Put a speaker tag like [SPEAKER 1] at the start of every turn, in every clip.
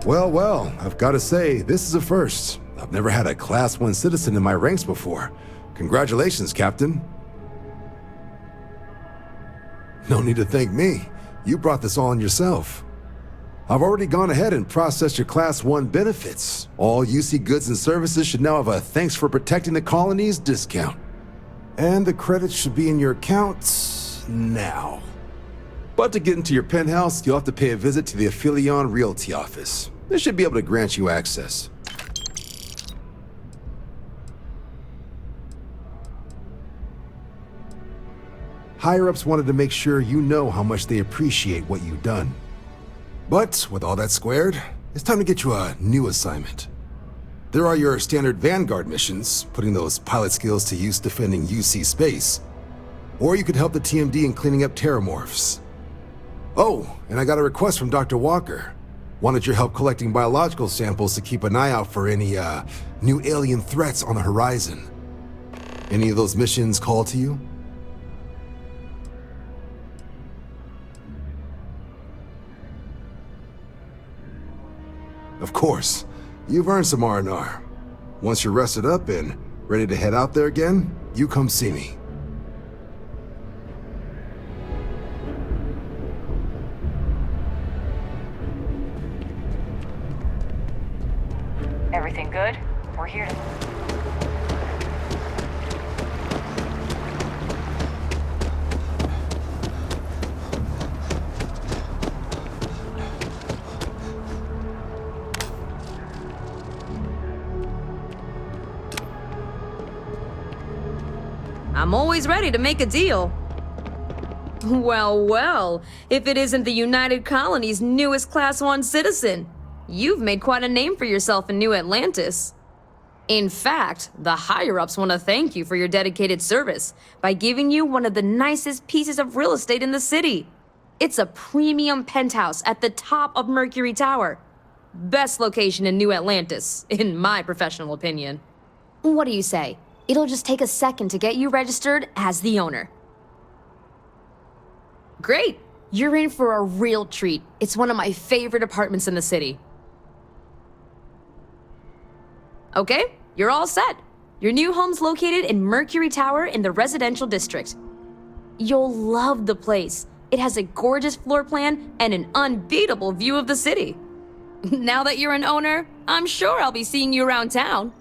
[SPEAKER 1] Well, well, I've got to say, this is a first. I've never had a Class 1 citizen in my ranks before. Congratulations, Captain. No need to thank me. You brought this all on yourself. I've already gone ahead and processed your Class 1 benefits. All UC goods and services should now have a thanks for protecting the colonies discount. And the credits should be in your accounts now. But to get into your penthouse, you'll have to pay a visit to the Aphelion Realty office. They should be able to grant you access. Higher-ups wanted to make sure you know how much they appreciate what you've done. But with all that squared, it's time to get you a new assignment. There are your standard Vanguard missions, putting those pilot skills to use defending UC space. Or you could help the TMD in cleaning up terramorphs. Oh, and I got a request from Dr. Walker. Wanted your help collecting biological samples to keep an eye out for any, new alien threats on the horizon. Any of those missions call to you? Of course. You've earned some R&R. Once you're rested up and ready to head out there again, you come see me.
[SPEAKER 2] Everything good? We're here to...
[SPEAKER 3] I'm always ready to make a deal. Well, well, if it isn't the United Colony's newest Class 1 citizen. You've made quite a name for yourself in New Atlantis. In fact, the higher-ups want to thank you for your dedicated service by giving you one of the nicest pieces of real estate in the city. It's a premium penthouse at the top of Mercury Tower. Best location in New Atlantis, in my professional opinion. What do you say? It'll just take a second to get you registered as the owner. Great! You're in for a real treat. It's one of my favorite apartments in the city. Okay, you're all set. Your new home's located in Mercury Tower in the residential district. You'll love the place. It has a gorgeous floor plan and an unbeatable view of the city. Now that you're an owner, I'm sure I'll be seeing you around town.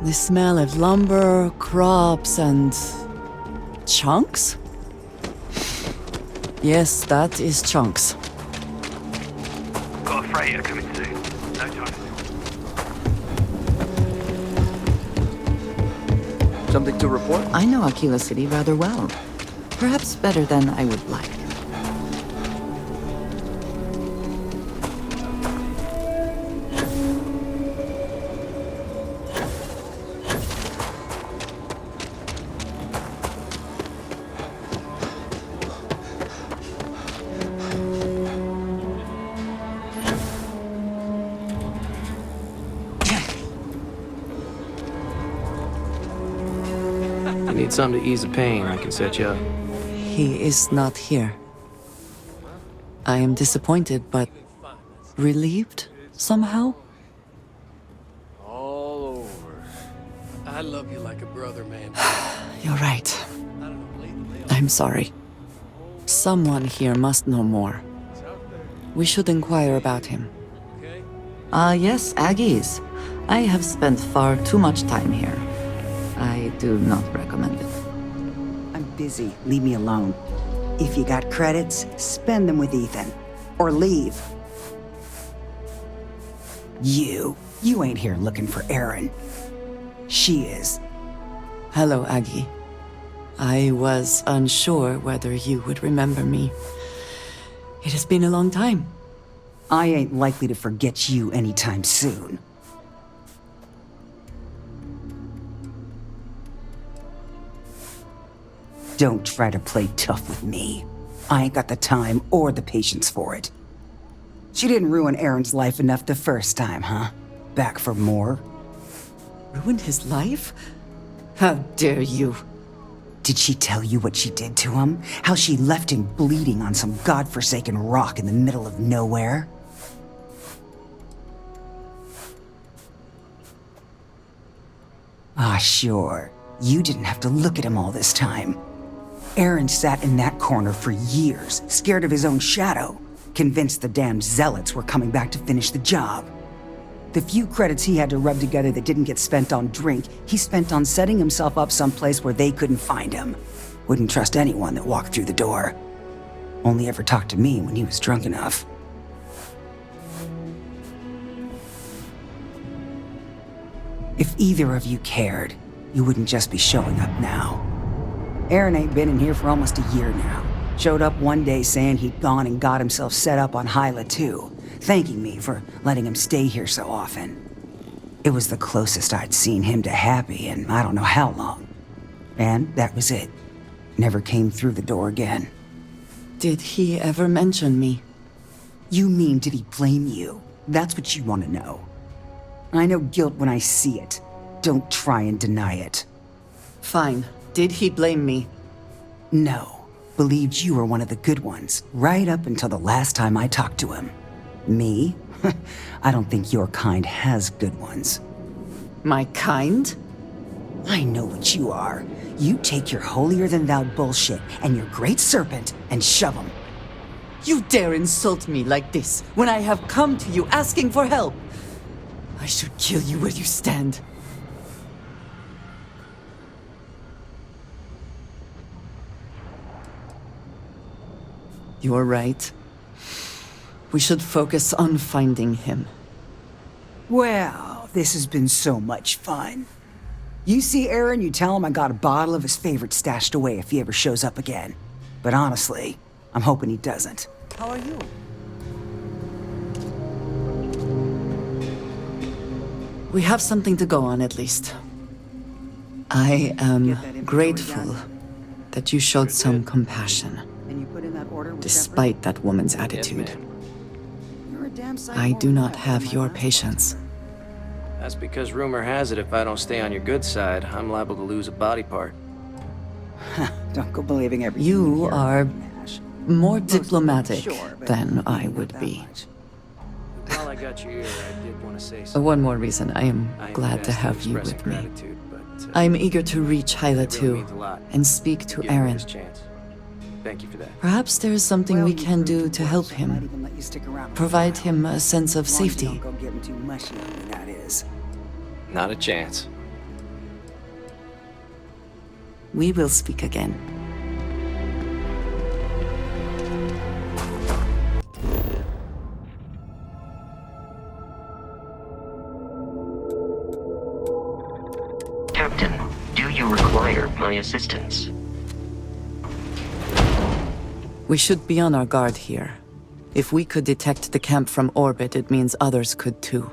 [SPEAKER 4] The smell of lumber, crops, and... chunks? Yes, that is chunks.
[SPEAKER 5] Got a freighter coming soon. No time.
[SPEAKER 6] Something to report?
[SPEAKER 4] I know Aquila City rather well. Perhaps better than I would like.
[SPEAKER 6] Need something to ease the pain, I can set you up.
[SPEAKER 4] He is not here. I am disappointed, but relieved somehow?
[SPEAKER 7] All over. I love you like a brother, man.
[SPEAKER 4] You're right. I'm sorry. Someone here must know more. We should inquire about him. Yes, Aggies. I have spent far too much time here. I do not recommend it.
[SPEAKER 8] I'm busy. Leave me alone. If you got credits, spend them with Ethan. Or leave. You ain't here looking for Erin. She is.
[SPEAKER 4] Hello, Aggie. I was unsure whether you would remember me. It has been a long time.
[SPEAKER 8] I ain't likely to forget you anytime soon. Don't try to play tough with me. I ain't got the time or the patience for it. She didn't ruin Aaron's life enough the first time, huh? Back for more?
[SPEAKER 4] Ruined his life? How dare you?
[SPEAKER 8] Did she tell you what she did to him? How she left him bleeding on some godforsaken rock in the middle of nowhere? Ah, sure. You didn't have to look at him all this time. Aaron sat in that corner for years, scared of his own shadow, convinced the damn zealots were coming back to finish the job. The few credits he had to rub together that didn't get spent on drink, he spent on setting himself up someplace where they couldn't find him. Wouldn't trust anyone that walked through the door. Only ever talked to me when he was drunk enough. If either of you cared, you wouldn't just be showing up now. Aaron ain't been in here for almost a year now. Showed up one day saying he'd gone and got himself set up on Hyla too, thanking me for letting him stay here so often. It was the closest I'd seen him to happy in I don't know how long. And that was it. Never came through the door again.
[SPEAKER 4] Did he ever mention me?
[SPEAKER 8] You mean, did he blame you? That's what you want to know. I know guilt when I see it. Don't try and deny it.
[SPEAKER 4] Fine. Did he blame me?
[SPEAKER 8] No. Believed you were one of the good ones, right up until the last time I talked to him. Me? I don't think your kind has good ones.
[SPEAKER 4] My kind?
[SPEAKER 8] I know what you are. You take your holier-than-thou bullshit and your great serpent and shove 'em.
[SPEAKER 4] You dare insult me like this when I have come to you asking for help? I should kill you where you stand. You're right. We should focus on finding him.
[SPEAKER 8] Well, this has been so much fun. You see Aaron, you tell him I got a bottle of his favorite stashed away if he ever shows up again. But honestly, I'm hoping he doesn't. How are you?
[SPEAKER 4] We have something to go on, at least. I am grateful that you showed some compassion,
[SPEAKER 8] And you put in that order with
[SPEAKER 4] despite that woman's attitude. I do not have your patience.
[SPEAKER 6] That's because rumor has it if I don't stay on your good side, I'm liable to lose a body part.
[SPEAKER 8] Don't go believing everything
[SPEAKER 4] You
[SPEAKER 8] hear,
[SPEAKER 4] are
[SPEAKER 8] Nash.
[SPEAKER 4] more
[SPEAKER 8] Most of it,
[SPEAKER 4] diplomatic
[SPEAKER 8] sure, but
[SPEAKER 4] than I
[SPEAKER 8] not
[SPEAKER 4] would
[SPEAKER 8] that
[SPEAKER 4] be.
[SPEAKER 8] much.
[SPEAKER 6] While I got your ear, I did want to say something.
[SPEAKER 4] One more reason I am
[SPEAKER 6] I ain't
[SPEAKER 4] glad
[SPEAKER 6] the
[SPEAKER 4] to
[SPEAKER 6] best
[SPEAKER 4] have
[SPEAKER 6] at
[SPEAKER 4] you
[SPEAKER 6] expressing
[SPEAKER 4] with me.
[SPEAKER 6] gratitude, but,
[SPEAKER 4] I'm eager to reach Hyla
[SPEAKER 6] it really
[SPEAKER 4] too,
[SPEAKER 6] means a lot.
[SPEAKER 4] and speak to
[SPEAKER 6] Give me
[SPEAKER 4] Aaron.
[SPEAKER 6] this chance. Thank you for that.
[SPEAKER 4] Perhaps there is something
[SPEAKER 8] Well,
[SPEAKER 4] we
[SPEAKER 8] you
[SPEAKER 4] can
[SPEAKER 8] proved
[SPEAKER 4] do
[SPEAKER 8] your
[SPEAKER 4] to
[SPEAKER 8] worth,
[SPEAKER 4] help
[SPEAKER 8] so I might
[SPEAKER 4] him.
[SPEAKER 8] even let you stick around a
[SPEAKER 4] Provide
[SPEAKER 8] while.
[SPEAKER 4] him a sense of
[SPEAKER 8] As long as you
[SPEAKER 4] safety.
[SPEAKER 8] don't go getting too mushy on me, that is.
[SPEAKER 6] Not a chance.
[SPEAKER 4] We will speak again.
[SPEAKER 5] Captain, do you require my assistance?
[SPEAKER 4] We should be on our guard here. If we could detect the camp from orbit, it means others could too.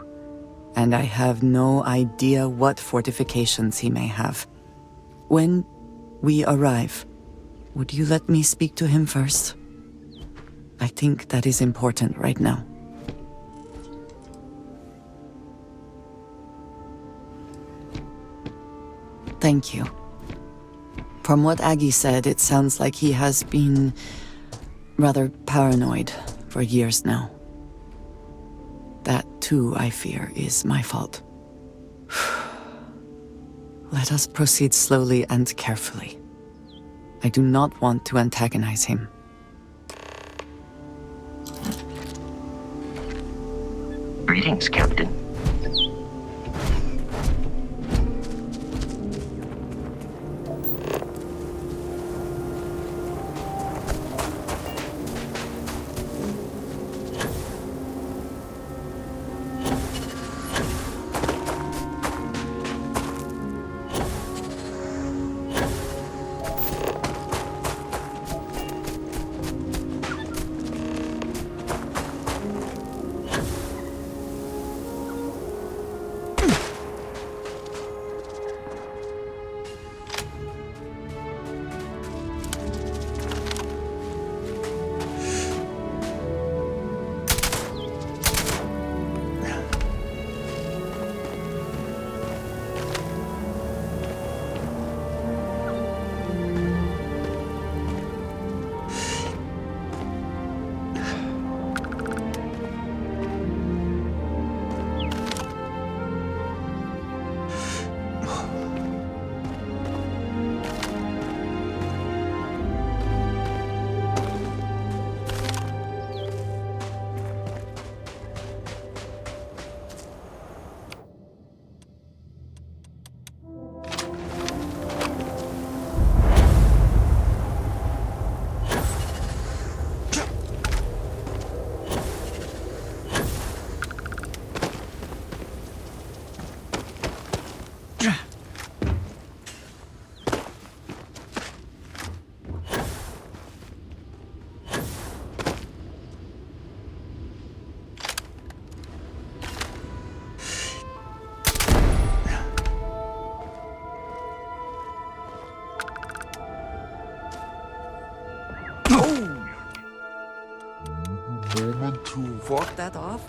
[SPEAKER 4] And I have no idea what fortifications he may have. When we arrive, would you let me speak to him first? I think that is important right now. Thank you. From what Aggie said, it sounds like he has been rather paranoid for years now. That, too, I fear, is my fault. Let us proceed slowly and carefully. I do not want to antagonize him.
[SPEAKER 5] Greetings, Captain.
[SPEAKER 4] Walk that off?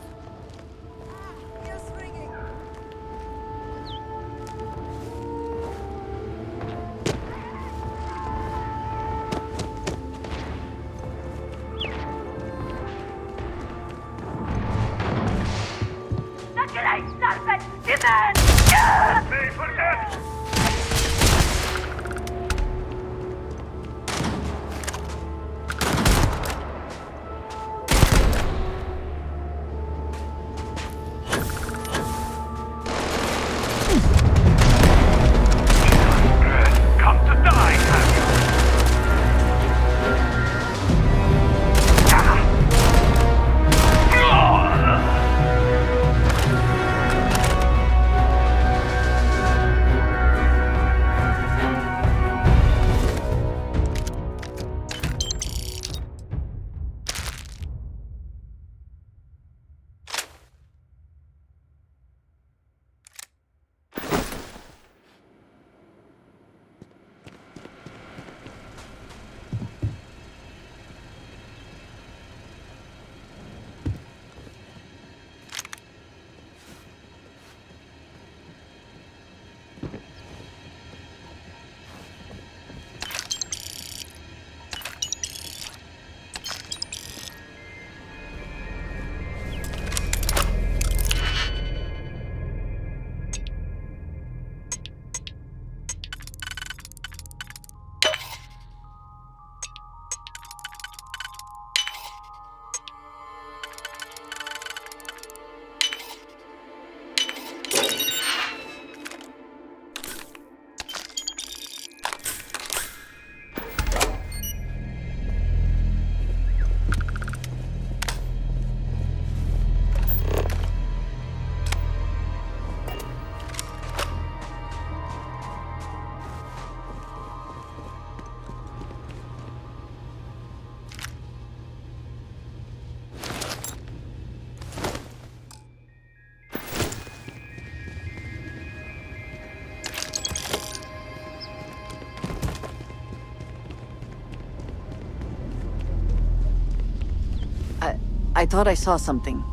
[SPEAKER 4] I thought I saw something.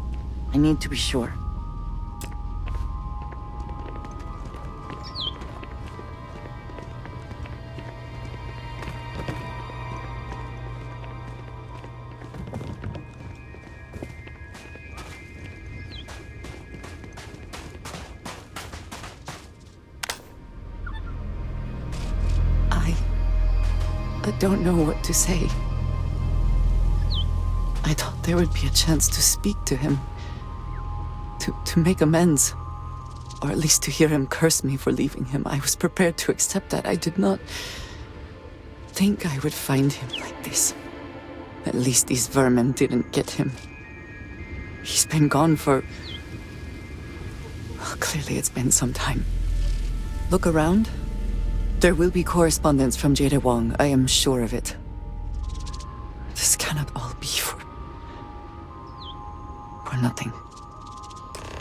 [SPEAKER 4] I need to be sure. I don't know what to say. I thought there would be a chance to speak to him. To make amends. Or at least to hear him curse me for leaving him. I was prepared to accept that. I did not think I would find him like this. At least these vermin didn't get him. He's been gone for... Well, clearly it's been some time. Look around. There will be correspondence from Jada Wong, I am sure of it. This cannot all be for nothing.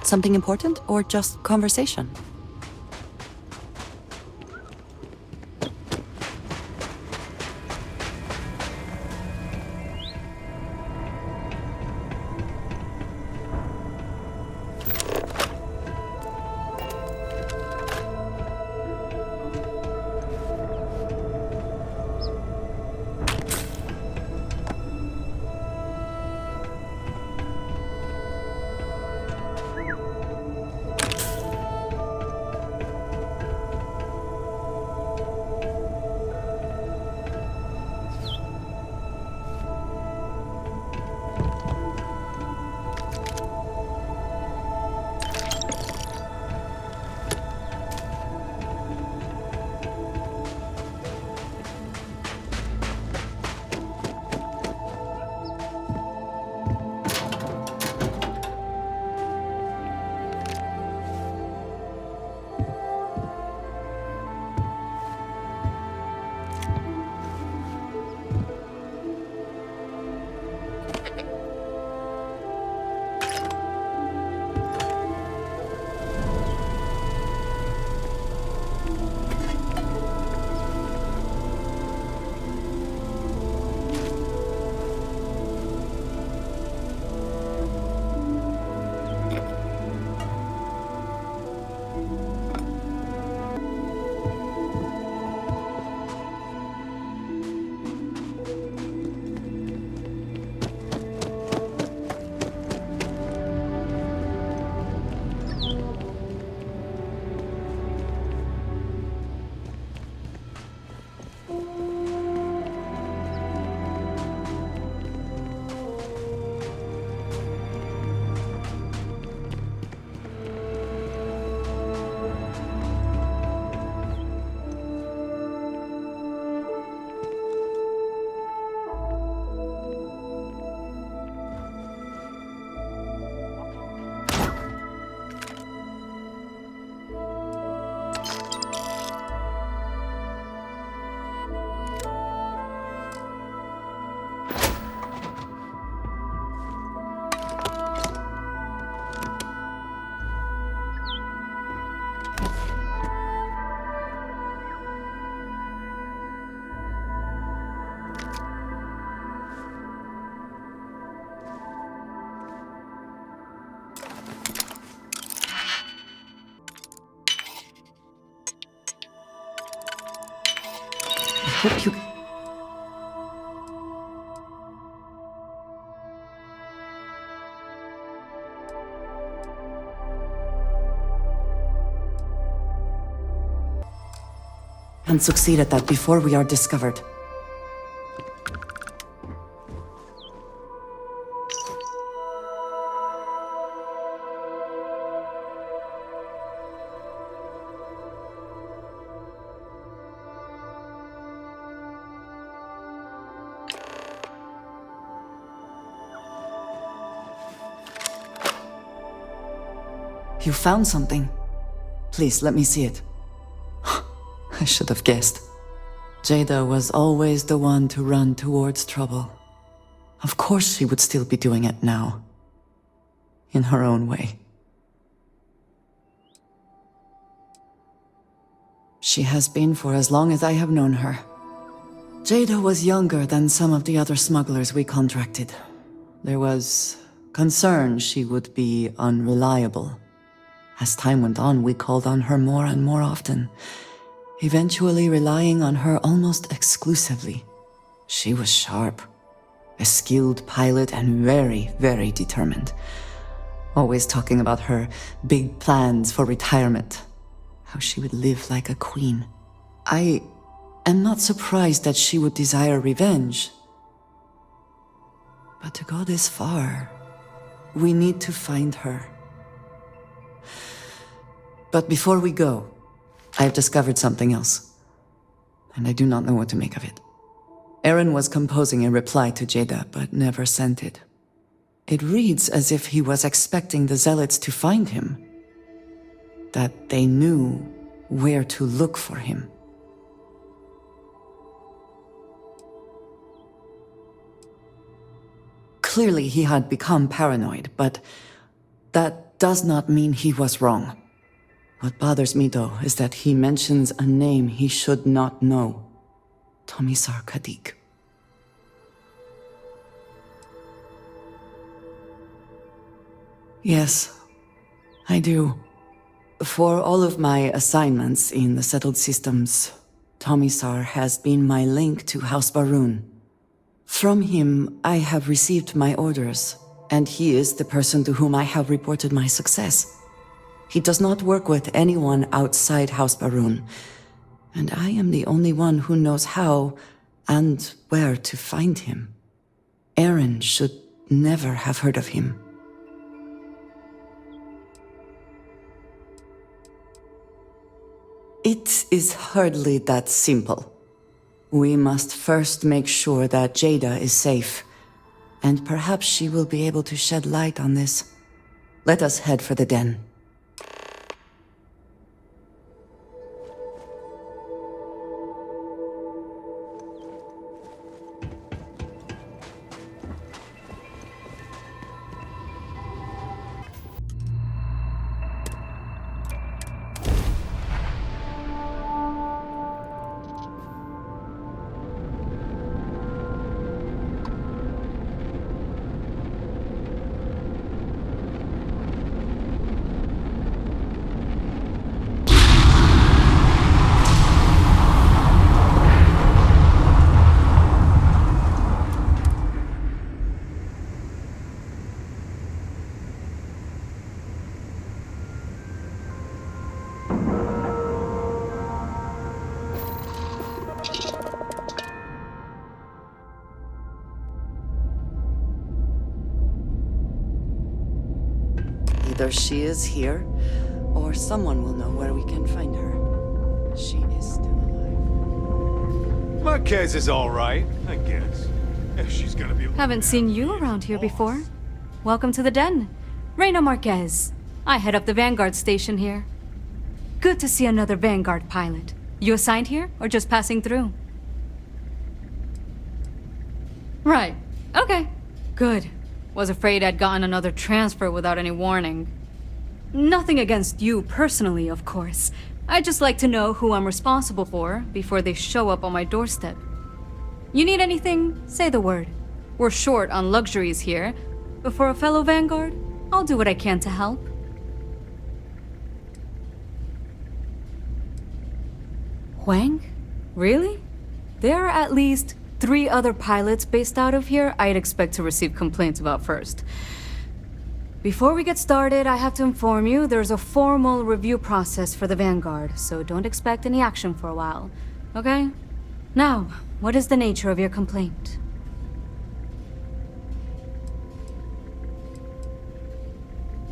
[SPEAKER 4] Something important or just conversation? Hope you... and succeed at that before we are discovered. You found something. Please, let me see it. I should have guessed. Jada was always the one to run towards trouble. Of course she would still be doing it now. In her own way. She has been for as long as I have known her. Jada was younger than some of the other smugglers we contracted. There was concerned she would be unreliable. As time went on, we called on her more and more often, eventually relying on her almost exclusively. She was sharp, a skilled pilot, and very, very determined. Always talking about her big plans for retirement, how she would live like a queen. I am not surprised that she would desire revenge. But to go this far, we need to find her. But before we go, I have discovered something else, and I do not know what to make of it. Aaron was composing a reply to Jada, but never sent it. It reads as if he was expecting the Zealots to find him, that they knew where to look for him. Clearly he had become paranoid, but that does not mean he was wrong. What bothers me, though, is that he mentions a name he should not know. Tomisar Kadik. Yes, I do. For all of my assignments in the settled systems, Tomisar has been my link to House Baroon. From him, I have received my orders, and he is the person to whom I have reported my success. He does not work with anyone outside House Baroon, and I am the only one who knows how and where to find him. Aaron should never have heard of him. It is hardly that simple. We must first make sure that Jada is safe, and perhaps she will be able to shed light on this. Let us head for the den. Either she is here, or someone will know where we can find her. She is still alive.
[SPEAKER 9] Marquez is all right, I guess. If she's gonna be...
[SPEAKER 10] Haven't seen you around here before. Welcome to the den. Reina Marquez. I head up the Vanguard station here. Good to see another Vanguard pilot. You assigned here, or just passing through? Right. Okay. Good. Was afraid I'd gotten another transfer without any warning. Nothing against you personally, of course. I'd just like to know who I'm responsible for before they show up on my doorstep. You need anything? Say the word. We're short on luxuries here, but for a fellow Vanguard, I'll do what I can to help. Huang? Really? There are at least 3 other pilots based out of here I'd expect to receive complaints about first. Before we get started, I have to inform you there's a formal review process for the Vanguard, so don't expect any action for a while, okay? Now, what is the nature of your complaint?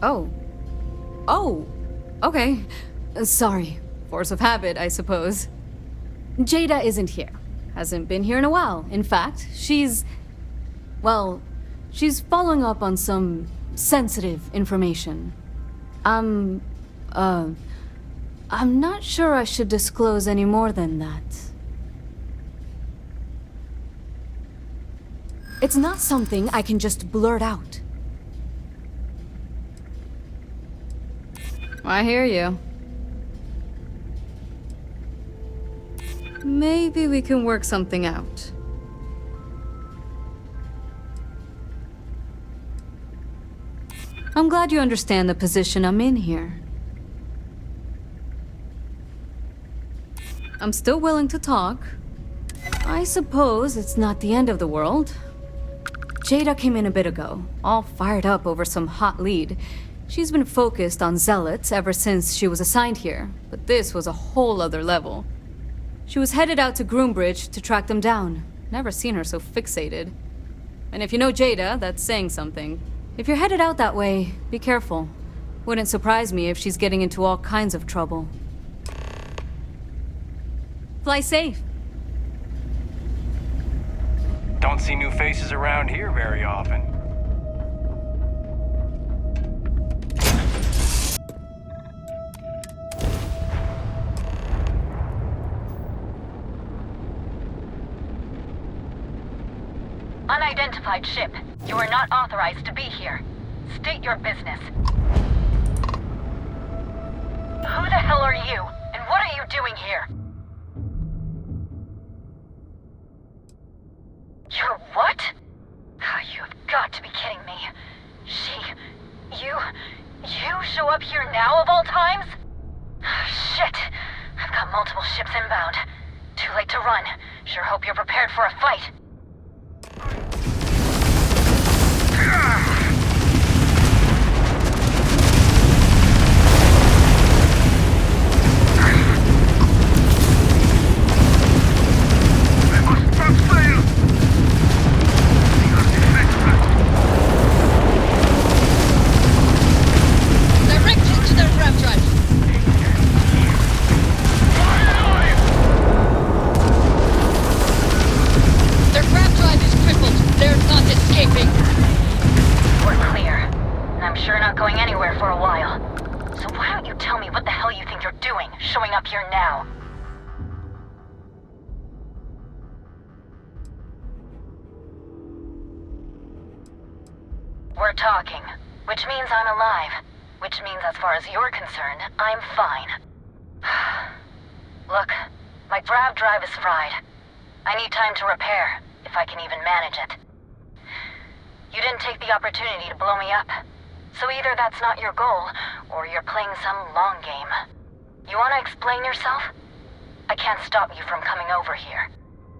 [SPEAKER 10] Oh. Oh, okay. Sorry. Force of habit, I suppose. Jada isn't here. Hasn't been here in a while. In fact, she's following up on some sensitive information. I'm not sure I should disclose any more than that. It's not something I can just blurt out. I hear you. Maybe we can work something out. I'm glad you understand the position I'm in here. I'm still willing to talk. I suppose it's not the end of the world. Jada came in a bit ago, all fired up over some hot lead. She's been focused on zealots ever since she was assigned here, but this was a whole other level. She was headed out to Groombridge to track them down. Never seen her so fixated. And if you know Jada, that's saying something. If you're headed out that way, be careful. Wouldn't surprise me if she's getting into all kinds of trouble. Fly safe.
[SPEAKER 9] Don't see new faces around here very often.
[SPEAKER 2] Unidentified ship. You are not authorized to be here. State your business. Who the hell are you? And what are you doing here? You're what? You have got to be kidding me. You show up here now of all times? Shit. I've got multiple ships inbound. Too late to run. Sure hope you're prepared for a fight. We're talking, which means I'm alive. Which means as far as you're concerned, I'm fine. Look, my grav drive is fried. I need time to repair, if I can even manage it. You didn't take the opportunity to blow me up. So either that's not your goal, or you're playing some long game. You want to explain yourself? I can't stop you from coming over here.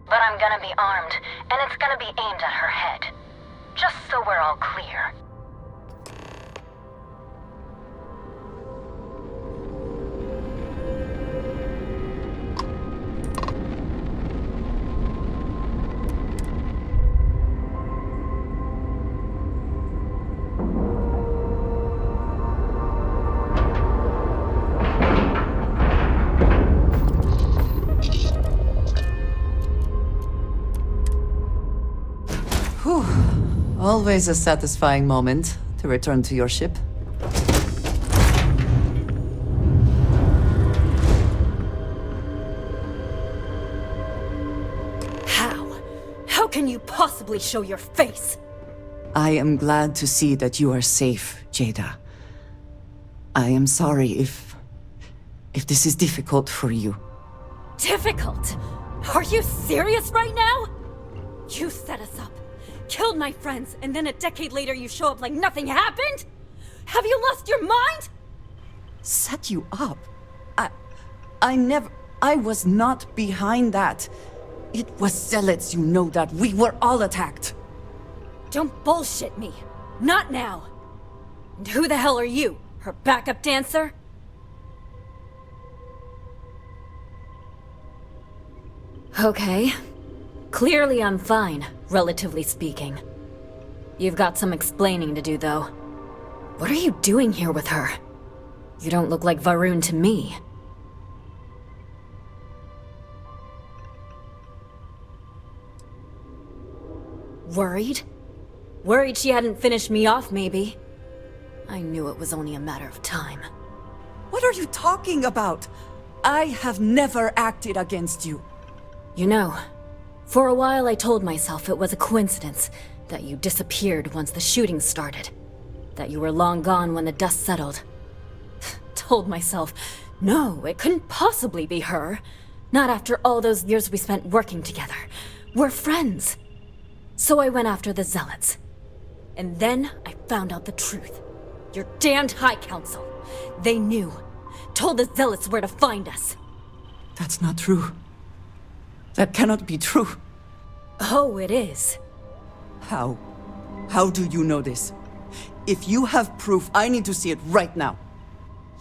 [SPEAKER 2] But I'm gonna be armed, and it's gonna be aimed at her head. Just so we're all clear.
[SPEAKER 4] Always a satisfying moment to return to your ship.
[SPEAKER 11] How? How can you possibly show your face?
[SPEAKER 4] I am glad to see that you are safe, Jada. I am sorry if this is difficult for you.
[SPEAKER 11] Difficult? Are you serious right now? You set us up. Killed my friends, and then a decade later you show up like nothing happened? Have you lost your mind?
[SPEAKER 4] Set you up? I was not behind that. It was zealots, you know that. We were all attacked.
[SPEAKER 11] Don't bullshit me. Not now. And who the hell are you? Her backup dancer? Okay. Clearly I'm fine, relatively speaking. You've got some explaining to do, though. What are you doing here with her? You don't look like Varun to me. Worried? Worried she hadn't finished me off, maybe. I knew it was only a matter of time.
[SPEAKER 4] What are you talking about? I have never acted against you.
[SPEAKER 11] You know, for a while I told myself it was a coincidence that you disappeared once the shooting started. That you were long gone when the dust settled. Told myself, no, it couldn't possibly be her. Not after all those years we spent working together. We're friends. So I went after the zealots. And then I found out the truth. Your damned High Council. They knew. Told the Zealots where to find us.
[SPEAKER 4] That's not true. That cannot be true.
[SPEAKER 11] Oh, it is.
[SPEAKER 4] How? How do you know this? If you have proof, I need to see it right now.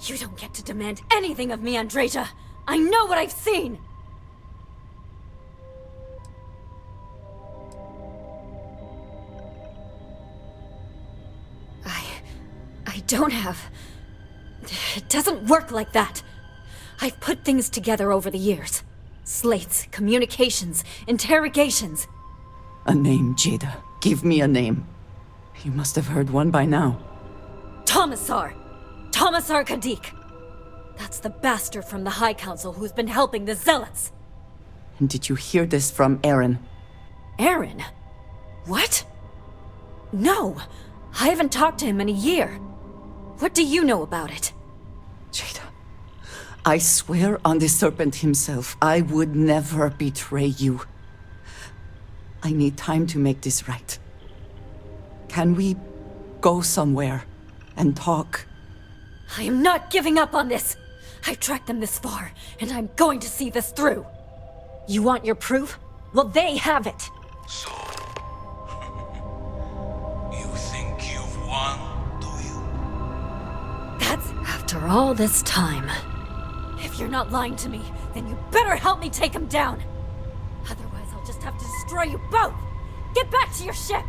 [SPEAKER 11] You don't get to demand anything of me, ANDREJA. I know what I've seen! I don't have... It doesn't work like that. I've put things together over the years. Slates, communications, interrogations.
[SPEAKER 4] A name, Jada. Give me a name. You must have heard one by now.
[SPEAKER 11] Tomasar! Tomasar Kadik! That's the bastard from the High Council who's been helping the Zealots!
[SPEAKER 4] And did you hear this from Aaron?
[SPEAKER 11] Aaron? What? No! I haven't talked to him in a year. What do you know about it?
[SPEAKER 4] Jada, I swear on the Serpent himself, I would never betray you. I need time to make this right. Can we go somewhere and talk?
[SPEAKER 11] I am not giving up on this! I've tracked them this far, and I'm going to see this through! You want your proof? Well, they have it!
[SPEAKER 12] So... you think you've won, do you?
[SPEAKER 11] That's after all this time. If you're not lying to me, then you better help me take him down! Otherwise, I'll just have to destroy you both! Get back to your ship!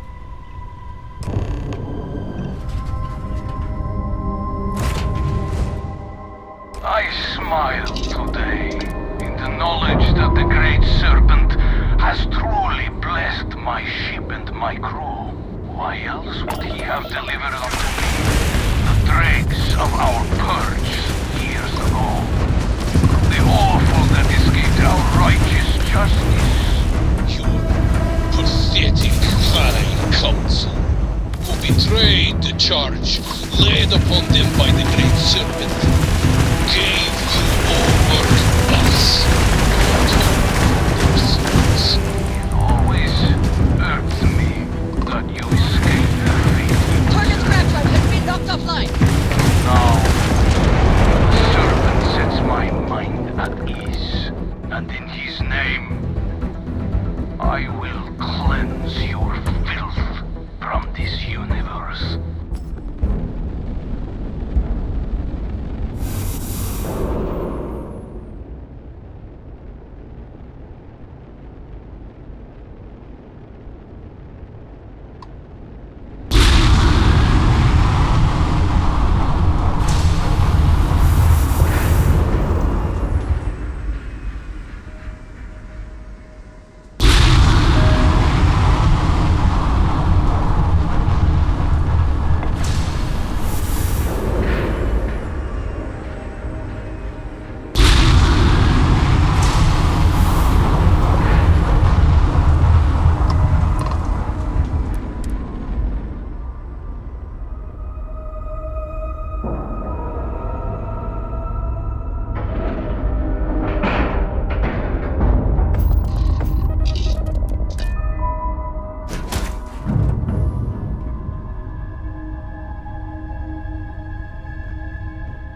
[SPEAKER 12] I smile today in the knowledge that the Great Serpent has truly blessed my ship and my crew. Why else would he have delivered unto me the dregs of our purge years ago? The awful that escaped our righteous justice.
[SPEAKER 13] Your pathetic High Council, who betrayed the charge laid upon them by the Great Serpent, gave you over us.
[SPEAKER 12] It always irks me that you escaped their fate.
[SPEAKER 14] Target's crash drive has been knocked offline.
[SPEAKER 12] Now, the Serpent sets my mind at ease, and in his name, I will cleanse your filth from this universe.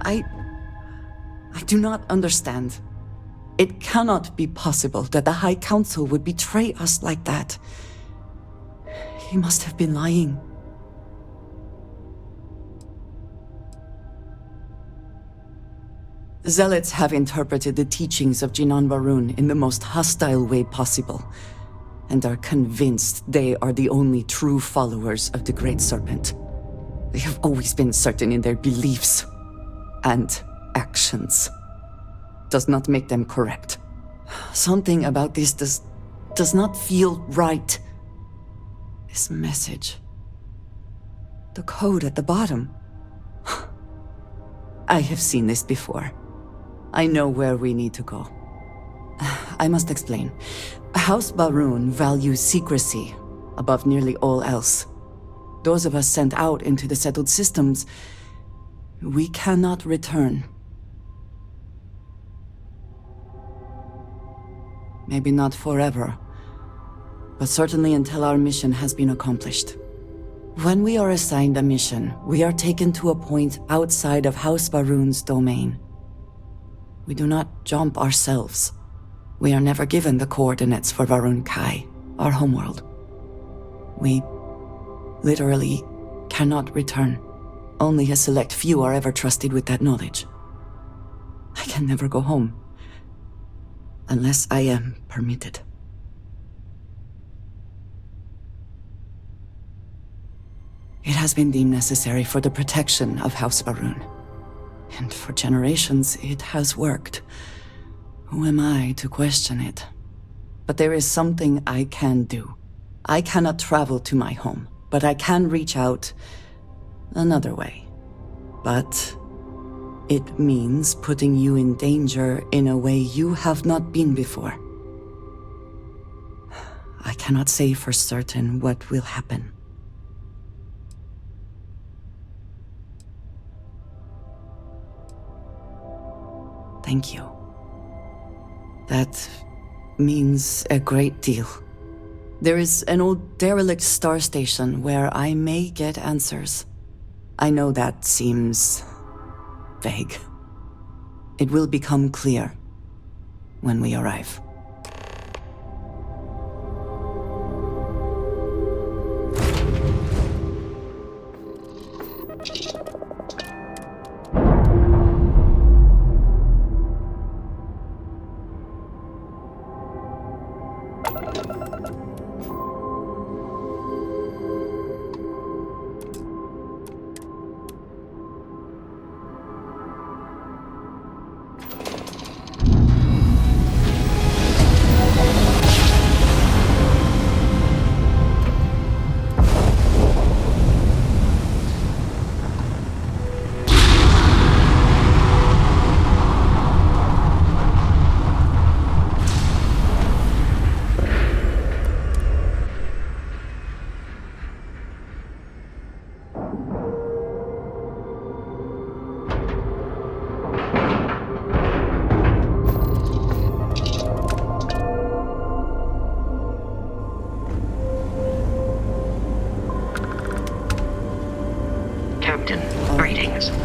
[SPEAKER 4] I do not understand. It cannot be possible that the High Council would betray us like that. He must have been lying. Zealots have interpreted the teachings of Jinan Barun in the most hostile way possible, and are convinced they are the only true followers of the Great Serpent. They have always been certain in their beliefs and actions. Does not make them correct. Something about this does not feel right. This message. The code at the bottom. I have seen this before. I know where we need to go. I must explain. House Barun values secrecy above nearly all else. Those of us sent out into the settled systems, we cannot return. Maybe not forever, but certainly until our mission has been accomplished. When we are assigned a mission, we are taken to a point outside of House Varun's domain. We do not jump ourselves. We are never given the coordinates for Varun Kai, our homeworld. We literally cannot return. Only a select few are ever trusted with that knowledge. I can never go home. Unless I am permitted. It has been deemed necessary for the protection of House Varun. And for generations, it has worked. Who am I to question it? But there is something I can do. I cannot travel to my home, but I can reach out another way. But it means putting you in danger in a way you have not been before. I cannot say for certain what will happen. Thank you. That means a great deal. There is an old derelict star station where I may get answers. I know that seems vague. It will become clear when we arrive.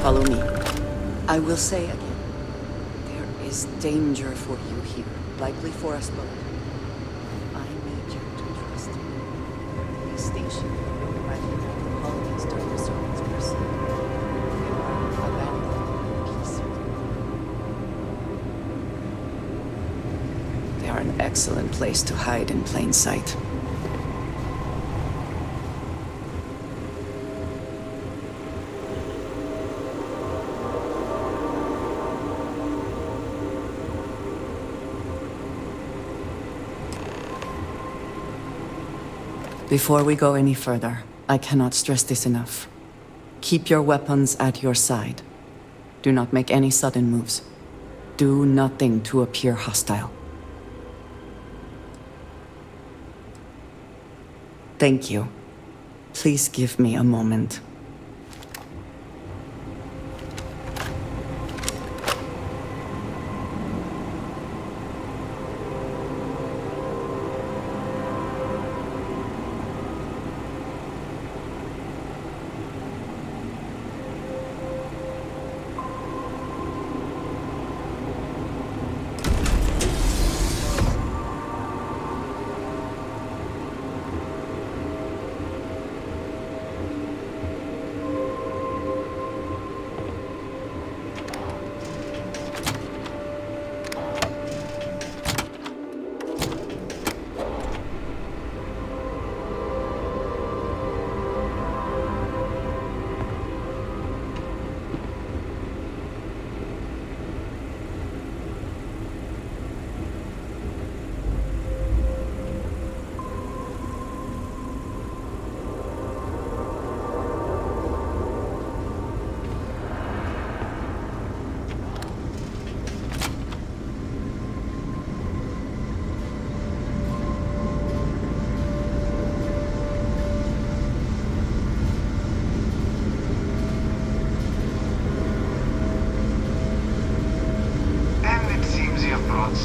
[SPEAKER 4] Follow me. I will say again, there is danger for you here, likely for us both. I need you to trust me. Be stationed right here at the colonies during the servant's pursuit. You are abandoned in peace. They are an excellent place to hide in plain sight. Before we go any further, I cannot stress this enough. Keep your weapons at your side. Do not make any sudden moves. Do nothing to appear hostile. Thank you. Please give me a moment.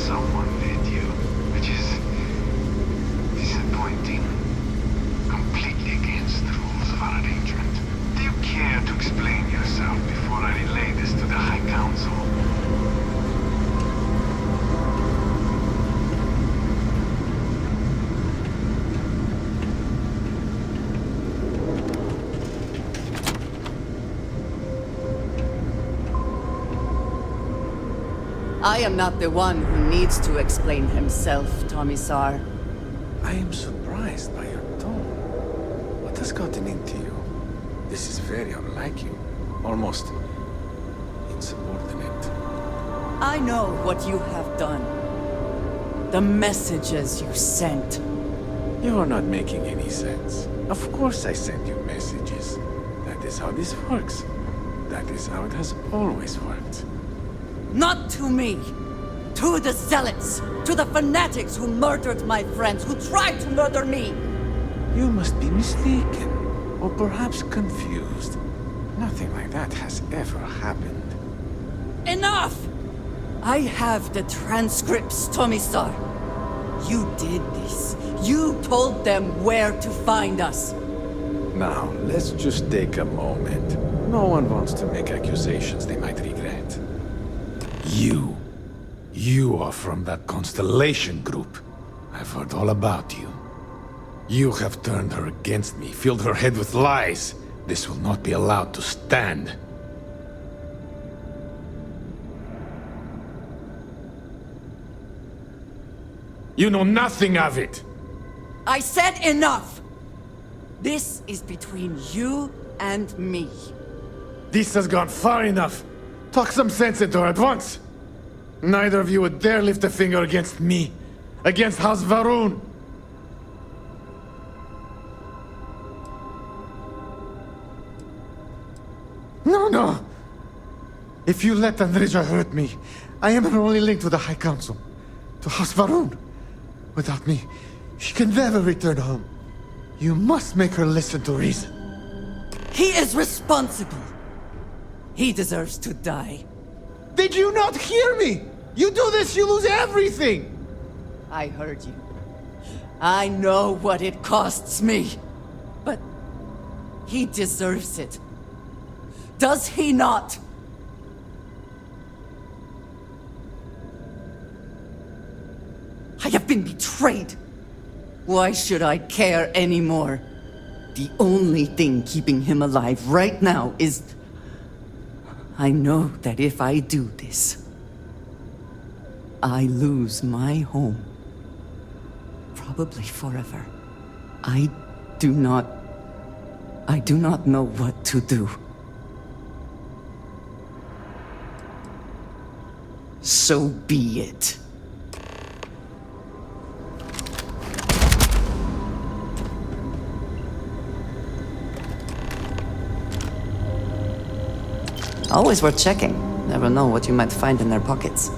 [SPEAKER 15] Someone with you, which is disappointing. Completely against the rules of our Council.
[SPEAKER 4] I am not the one who needs to explain himself, Tomisar.
[SPEAKER 16] I am surprised by your tone. What has gotten into you? This is very unlike you. Almost insubordinate.
[SPEAKER 4] I know what you have done. The messages you sent.
[SPEAKER 16] You are not making any sense. Of course I send you messages. That is how this works. That is how it has always worked.
[SPEAKER 4] Not to me! To the zealots! To the fanatics who murdered my friends, who tried to murder me!
[SPEAKER 16] You must be mistaken, or perhaps confused. Nothing like that has ever happened.
[SPEAKER 4] Enough! I have the transcripts, Tomisar. You did this. You told them where to find us.
[SPEAKER 16] Now, let's just take a moment. No one wants to make accusations they might regret. You are from that Constellation group. I've heard all about you. You have turned her against me, filled her head with lies. This will not be allowed to stand. You know nothing of it!
[SPEAKER 4] I said enough! This is between you and me.
[SPEAKER 16] This has gone far enough. Talk some sense into her at once. Neither of you would dare lift a finger against me. Against House Varun. No. If you let ANDREJA hurt me, I am her only link to the High Council. To House Varun. Without me, she can never return home. You must make her listen to reason.
[SPEAKER 4] He is responsible. He deserves to die.
[SPEAKER 16] Did you not hear me? You do this, you lose everything!
[SPEAKER 4] I heard you. I know what it costs me. But he deserves it. Does he not? I have been betrayed. Why should I care anymore? The only thing keeping him alive right now is... I know that if I do this, I lose my home. Probably forever. I do not know what to do. So be it. Always worth checking. Never know what you might find in their pockets.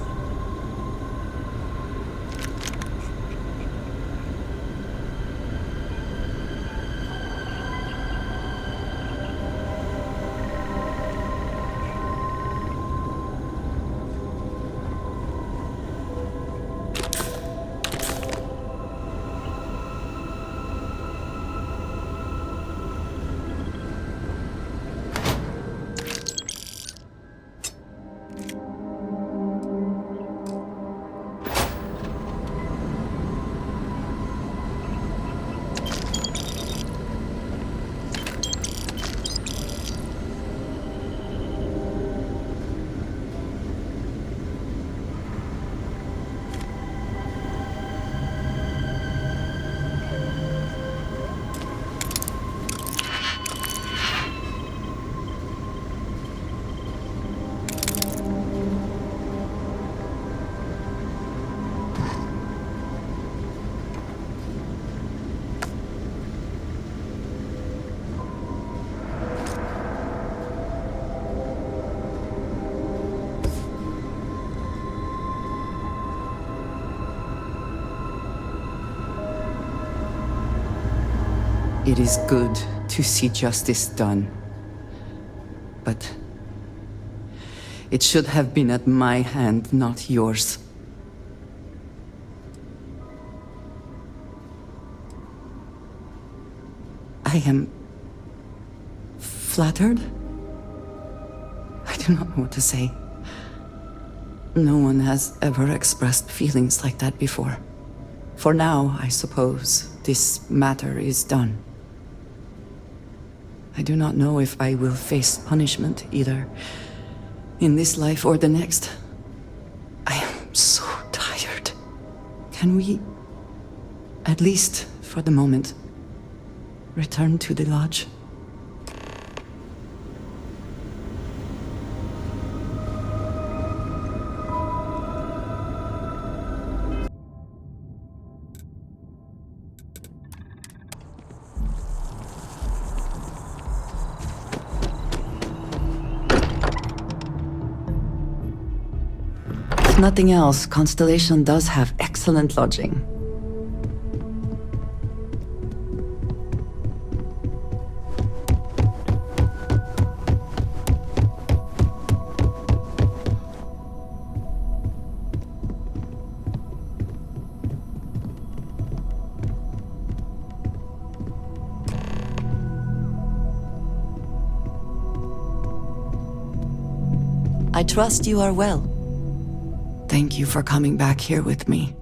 [SPEAKER 4] It is good to see justice done. But it should have been at my hand, not yours. I am flattered. I do not know what to say. No one has ever expressed feelings like that before. For now, I suppose, this matter is done. I do not know if I will face punishment, either in this life or the next. I am so tired. Can we, at least for the moment, return to the lodge? If nothing else, Constellation does have excellent lodging. I trust you are well. Thank you for coming back here with me.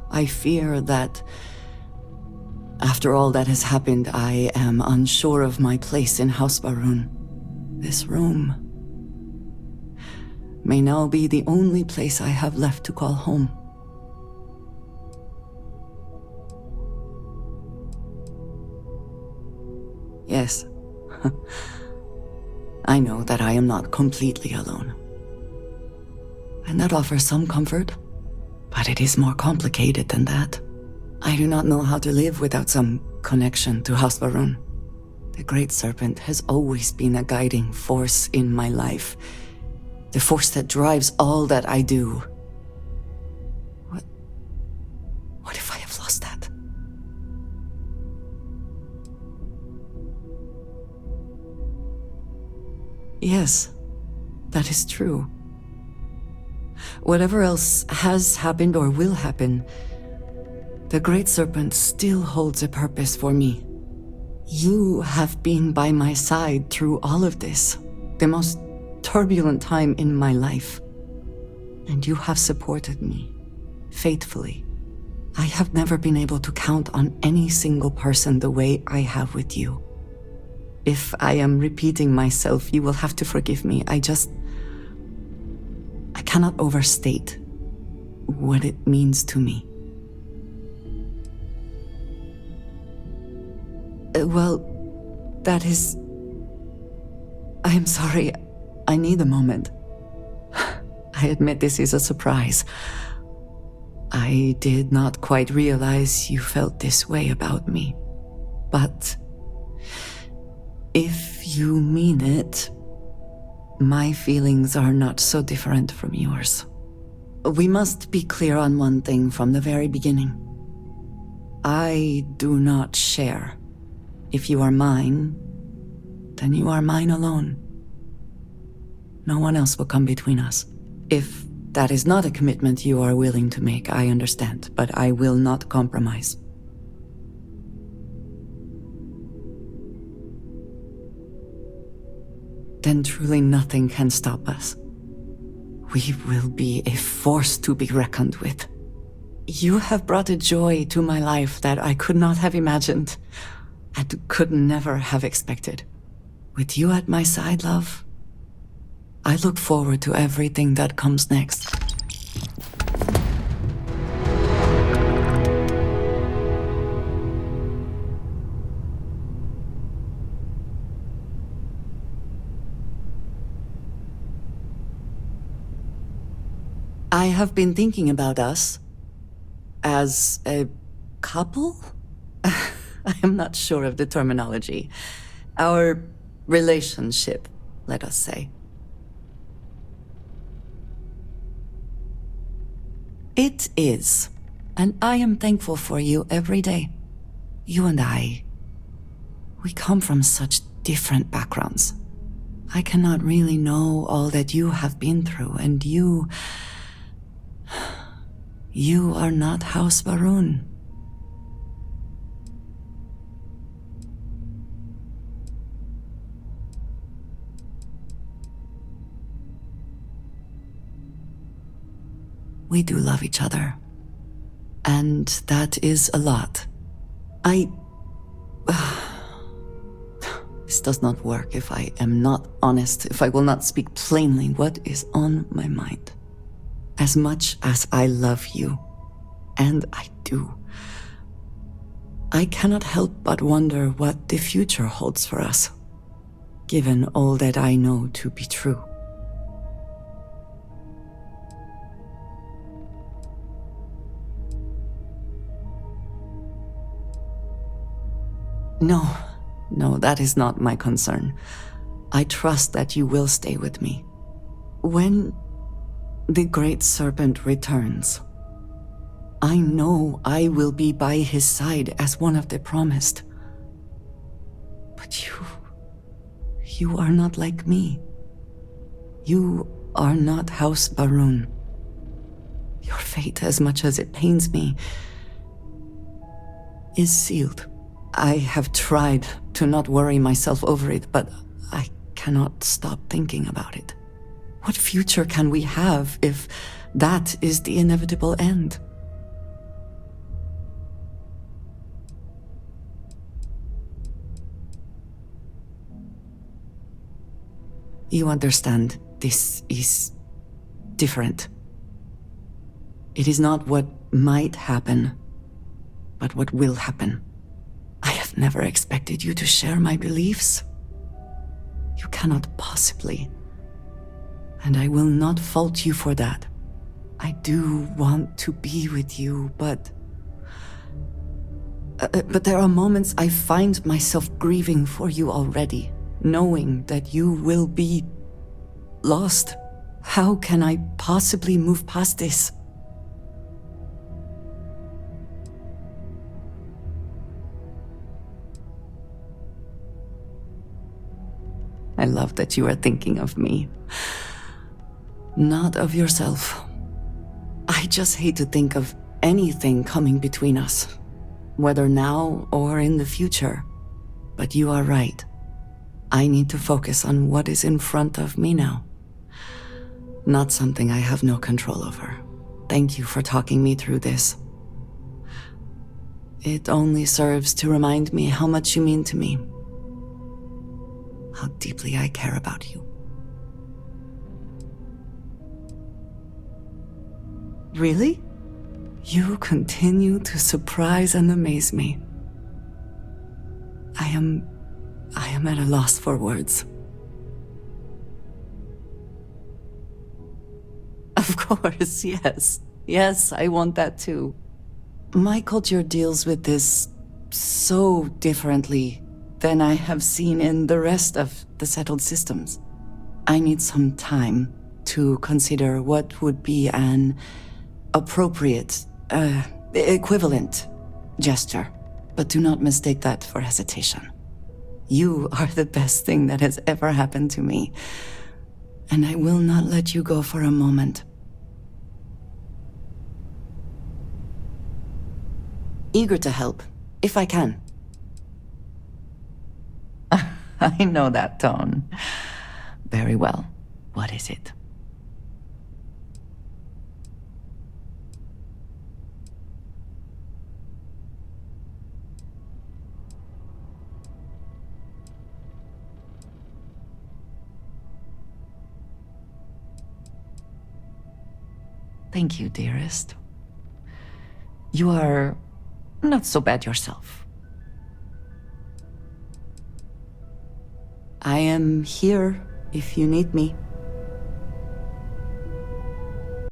[SPEAKER 4] I fear that, after all that has happened, I am unsure of my place in House Baroon. This room may now be the only place I have left to call home. Yes. I know that I am not completely alone. And that offers some comfort, but it is more complicated than that. I do not know how to live without some connection to House Baroon. The Great Serpent has always been a guiding force in my life. The force that drives all that I do. What if I have lost that? Yes, that is true. Whatever else has happened or will happen, the Great Serpent still holds a purpose for me. You have been by my side through all of this, the most turbulent time in my life. And you have supported me, faithfully. I have never been able to count on any single person the way I have with you. If I am repeating myself, you will have to forgive me. I cannot overstate what it means to me. Well, that is... I am sorry. I need a moment. I admit this is a surprise. I did not quite realize you felt this way about me. But if you mean it, my feelings are not so different from yours. We must be clear on one thing from the very beginning. I do not share. If you are mine, then you are mine alone. No one else will come between us. If that is not a commitment you are willing to make, I understand, but I will not compromise. Then truly nothing can stop us. We will be a force to be reckoned with. You have brought a joy to my life that I could not have imagined, and could never have expected. With you at my side, love, I look forward to everything that comes next. I have been thinking about us as a couple? I am not sure of the terminology. Our relationship, let us say. It is, and I am thankful for you every day. You and I, we come from such different backgrounds. I cannot really know all that you have been through, and you are not House Baroon. We do love each other. And that is a lot. This does not work if I am not honest, if I will not speak plainly what is on my mind. As much as I love you, and I do, I cannot help but wonder what the future holds for us, given all that I know to be true. No, that is not my concern. I trust that you will stay with me. When the Great Serpent returns, I know I will be by his side as one of the promised. But you are not like me. You are not House Baroon. Your fate, as much as it pains me, is sealed. I have tried to not worry myself over it, but I cannot stop thinking about it. What future can we have if that is the inevitable end? You understand, this is different. It is not what might happen, but what will happen. I have never expected you to share my beliefs. You cannot possibly. And I will not fault you for that. I do want to be with you, but there are moments I find myself grieving for you already, knowing that you will be lost. How can I possibly move past this? I love that you are thinking of me, not of yourself. I just hate to think of anything coming between us, whether now or in the future. But you are right. I need to focus on what is in front of me now, not something I have no control over. Thank you for talking me through this. It only serves to remind me how much you mean to me. How deeply I care about you. Really? You continue to surprise and amaze me. I am at a loss for words. Of course, yes. Yes, I want that too. My culture deals with this so differently than I have seen in the rest of the settled systems. I need some time to consider what would be an appropriate, equivalent gesture. But do not mistake that for hesitation. You are the best thing that has ever happened to me, and I will not let you go for a moment. Eager to help, if I can. I know that tone. Very well. What is it? Thank you, dearest. You are not so bad yourself. I am here if you need me.